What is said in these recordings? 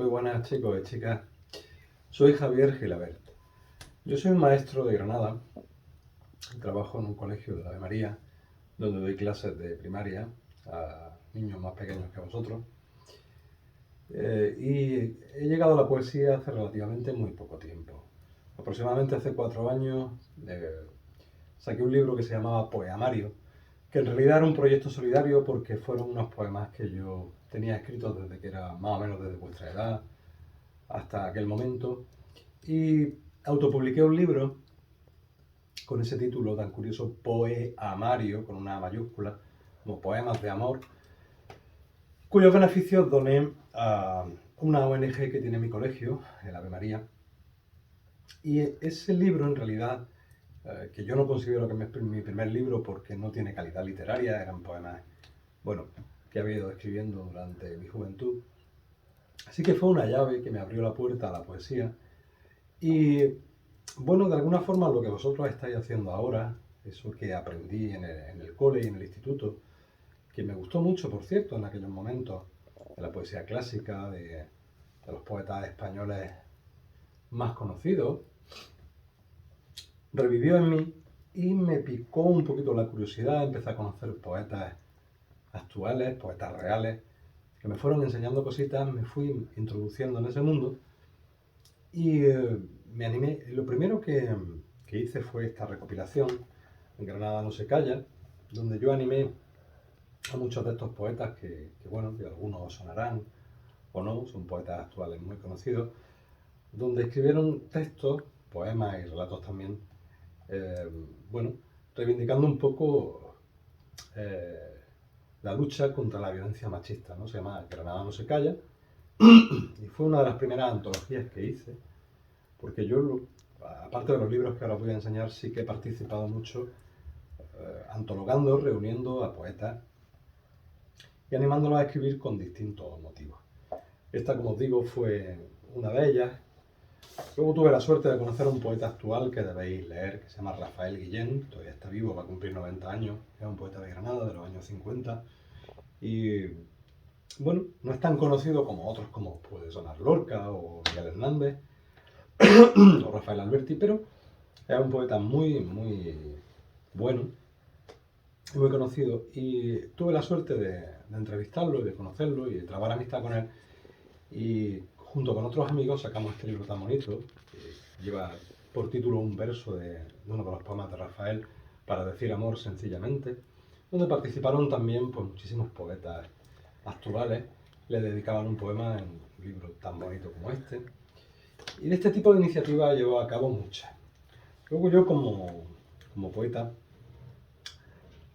Muy buenas chicos y chicas, soy Javier Gilabert. Yo soy un maestro de Granada, trabajo en un colegio de la Ave María, donde doy clases de primaria a niños más pequeños que vosotros. Y he llegado a la poesía hace relativamente muy poco tiempo. Aproximadamente hace 4 años saqué un libro que se llamaba Poemario, que en realidad era un proyecto solidario porque fueron unos poemas que yo tenía escritos desde que era más o menos desde vuestra edad hasta aquel momento. Y autopubliqué un libro con ese título tan curioso, Poemario, con una mayúscula, como poemas de amor, cuyos beneficios doné a una ONG que tiene mi colegio, el Ave María. Y ese libro, en realidad, que yo no considero que es mi primer libro porque no tiene calidad literaria, eran poemas, bueno, que había ido escribiendo durante mi juventud. Así que fue una llave que me abrió la puerta a la poesía. Y bueno, de alguna forma lo que vosotros estáis haciendo ahora, eso que aprendí en el cole y en el instituto, que me gustó mucho, por cierto, en aquellos momentos, de la poesía clásica, de los poetas españoles más conocidos, revivió en mí y me picó un poquito la curiosidad, empecé a conocer poetas actuales, poetas reales, que me fueron enseñando cositas, me fui introduciendo en ese mundo y me animé. Lo primero que hice fue esta recopilación, En Granada no se calla, donde yo animé a muchos de estos poetas bueno, que algunos sonarán o no, son poetas actuales muy conocidos, donde escribieron textos, poemas y relatos también, eh, bueno, reivindicando un poco eh, la lucha contra la violencia machista, ¿no? Se llama Granada no se calla, y fue una de las primeras antologías que hice, porque yo, aparte de los libros que ahora os voy a enseñar, sí que he participado mucho antologando, reuniendo a poetas y animándolos a escribir con distintos motivos. Esta, como os digo, fue una de ellas. Luego tuve la suerte de conocer a un poeta actual que debéis leer, que se llama Rafael Guillén, todavía está vivo, va a cumplir 90 años, es un poeta de Granada de los años 50 y bueno, no es tan conocido como otros como puede sonar Lorca o Miguel Hernández o Rafael Alberti, pero es un poeta muy bueno y muy conocido y tuve la suerte de entrevistarlo y de conocerlo y de trabar amistad con él y junto con otros amigos sacamos este libro tan bonito que lleva por título un verso de uno de los poemas de Rafael, Para decir amor sencillamente, donde participaron también pues, muchísimos poetas actuales, le dedicaban un poema en un libro tan bonito como este. Y de este tipo de iniciativas llevo a cabo muchas. Luego yo como poeta,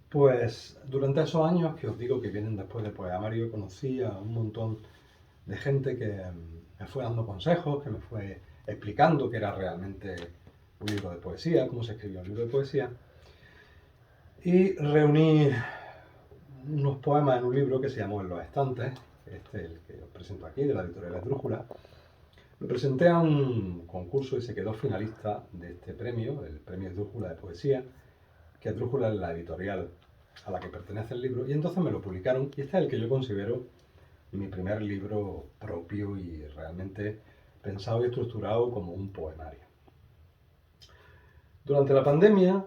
pues durante esos años que os digo que vienen después de Poemario, conocí a un montón de gente que me fue dando consejos, que me fue explicando qué era realmente un libro de poesía, cómo se escribía un libro de poesía. Y reuní unos poemas en un libro que se llamó En los estantes, este el que os presento aquí, de la editorial Esdrújula. Lo presenté a un concurso y se quedó finalista de este premio, el premio Esdrújula de Poesía, que Esdrújula es la editorial a la que pertenece el libro, y entonces me lo publicaron, y este es el que yo considero mi primer libro propio y realmente pensado y estructurado como un poemario. Durante la pandemia,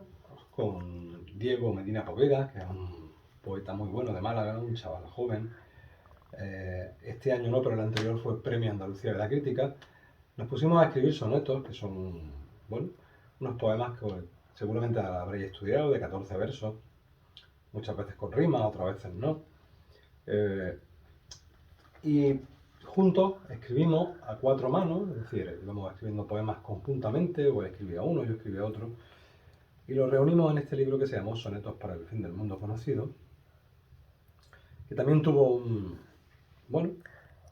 con Diego Medina Poveda, que es un poeta muy bueno de Málaga, un chaval joven, este año no, pero el anterior fue Premio Andalucía de la Crítica, nos pusimos a escribir sonetos, que son, bueno, unos poemas que seguramente habréis estudiado, de 14 versos, muchas veces con rima, otras veces no. Y juntos escribimos a 4 manos, es decir, íbamos escribiendo poemas conjuntamente, o él escribía uno, yo escribía otro, y los reunimos en este libro que se llamó Sonetos para el fin del mundo conocido, que también tuvo bueno,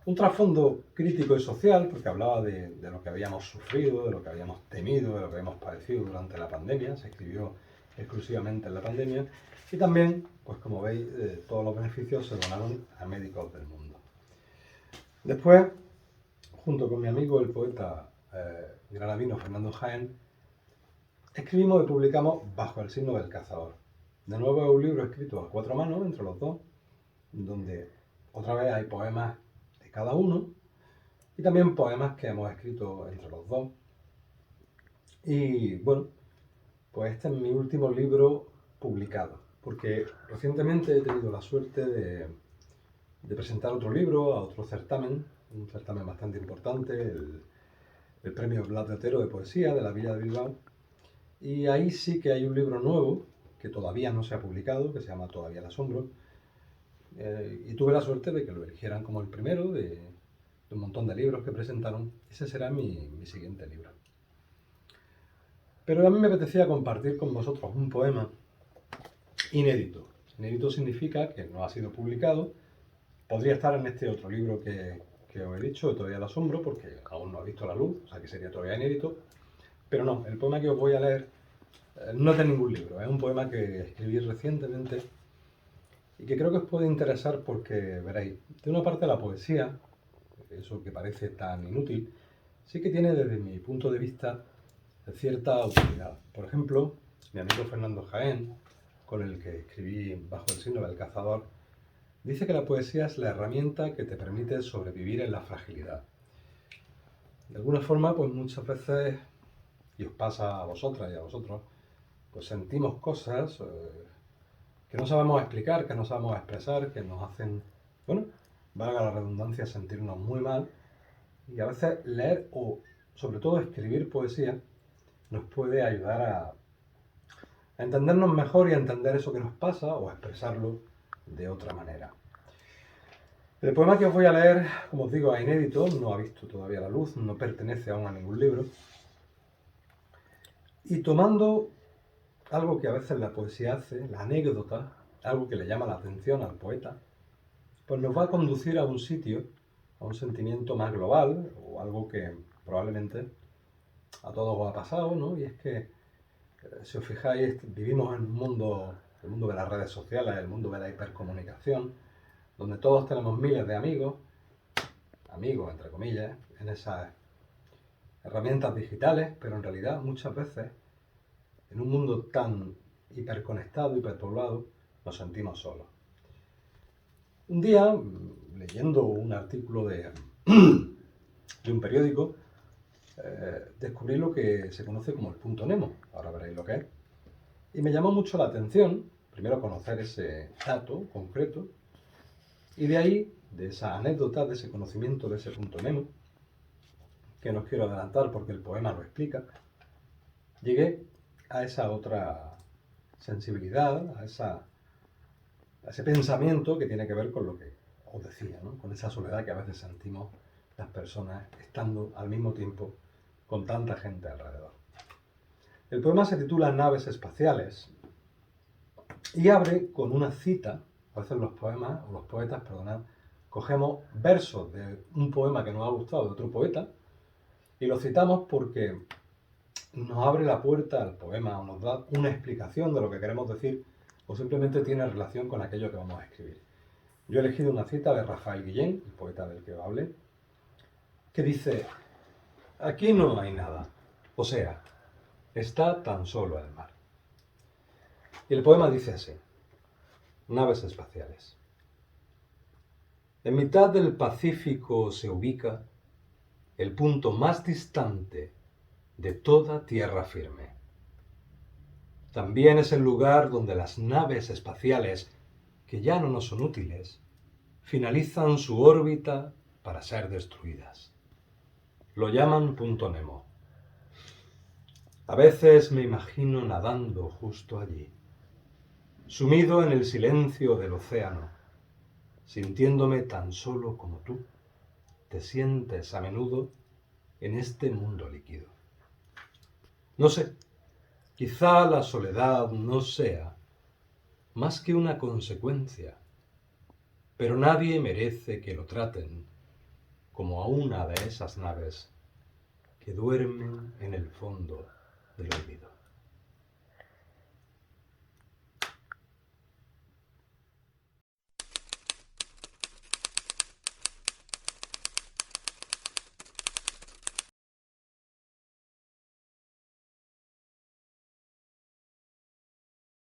un trasfondo crítico y social, porque hablaba de lo que habíamos sufrido, de lo que habíamos temido, de lo que habíamos padecido durante la pandemia, se escribió exclusivamente en la pandemia, y también, pues como veis, todos los beneficios se donaron a médicos del mundo. Después, junto con mi amigo el poeta granadino Fernando Jaén, escribimos y publicamos Bajo el signo del cazador. De nuevo es un libro escrito a 4 manos entre los dos, donde otra vez hay poemas de cada uno, y también poemas que hemos escrito entre los dos. Y bueno, pues este es mi último libro publicado, porque recientemente he tenido la suerte de presentar otro libro a otro certamen, un certamen bastante importante, el Premio Blas de Otero de Poesía de la Villa de Bilbao. Y ahí sí que hay un libro nuevo que todavía no se ha publicado, que se llama Todavía el asombro. Y tuve la suerte de que lo eligieran como el primero de un montón de libros que presentaron. Ese será mi siguiente libro. Pero a mí me apetecía compartir con vosotros un poema inédito. Inédito significa que no ha sido publicado. Podría estar en este otro libro que os he dicho, Todavía el asombro, porque aún no ha visto la luz, o sea que sería todavía inédito. Pero no, el poema que os voy a leer no es de ningún libro, es un poema que escribí recientemente y que creo que os puede interesar porque, veréis, de una parte la poesía, eso que parece tan inútil, sí que tiene desde mi punto de vista cierta utilidad. Por ejemplo, mi amigo Fernando Jaén, con el que escribí Bajo el signo del cazador, dice que la poesía es la herramienta que te permite sobrevivir en la fragilidad. De alguna forma, pues muchas veces, y os pasa a vosotras y a vosotros, pues sentimos cosas que no sabemos explicar, que no sabemos expresar, que nos hacen, bueno, valga la redundancia, sentirnos muy mal. Y a veces leer o, sobre todo, escribir poesía nos puede ayudar a entendernos mejor y a entender eso que nos pasa o a expresarlo de otra manera. El poema que os voy a leer, como os digo, es inédito, no ha visto todavía la luz, no pertenece aún a ningún libro. Y tomando algo que a veces la poesía hace, la anécdota, algo que le llama la atención al poeta, pues nos va a conducir a un sitio, a un sentimiento más global, o algo que probablemente a todos os ha pasado, ¿no? Y es que, si os fijáis, vivimos en un mundo, el mundo de las redes sociales, el mundo de la hipercomunicación, donde todos tenemos miles de amigos entre comillas, en esas herramientas digitales, pero en realidad muchas veces, en un mundo tan hiperconectado, hiperpoblado, nos sentimos solos. Un día, leyendo un artículo de un periódico, descubrí lo que se conoce como el punto Nemo, ahora veréis lo que es, y me llamó mucho la atención, primero conocer ese dato concreto, y de ahí, de esa anécdota, de ese conocimiento de ese punto Nemo, que no os quiero adelantar porque el poema lo explica, llegué a esa otra sensibilidad, a ese pensamiento que tiene que ver con lo que os decía, ¿no? Con esa soledad que a veces sentimos las personas estando al mismo tiempo con tanta gente alrededor. El poema se titula Naves espaciales y abre con una cita. A veces los poemas, o los poetas, perdonad, cogemos versos de un poema que nos ha gustado de otro poeta y lo citamos porque nos abre la puerta al poema o nos da una explicación de lo que queremos decir o simplemente tiene relación con aquello que vamos a escribir. Yo he elegido una cita de Rafael Guillén, el poeta del que os hablé, que dice: aquí no hay nada, o sea, está tan solo el mar. Y el poema dice así: naves espaciales. En mitad del Pacífico se ubica el punto más distante de toda tierra firme. También es el lugar donde las naves espaciales, que ya no nos son útiles, finalizan su órbita para ser destruidas. Lo llaman punto Nemo. A veces me imagino nadando justo allí, sumido en el silencio del océano, sintiéndome tan solo como tú te sientes a menudo en este mundo líquido. No sé, quizá la soledad no sea más que una consecuencia, pero nadie merece que lo traten como a una de esas naves que duermen en el fondo del olvido.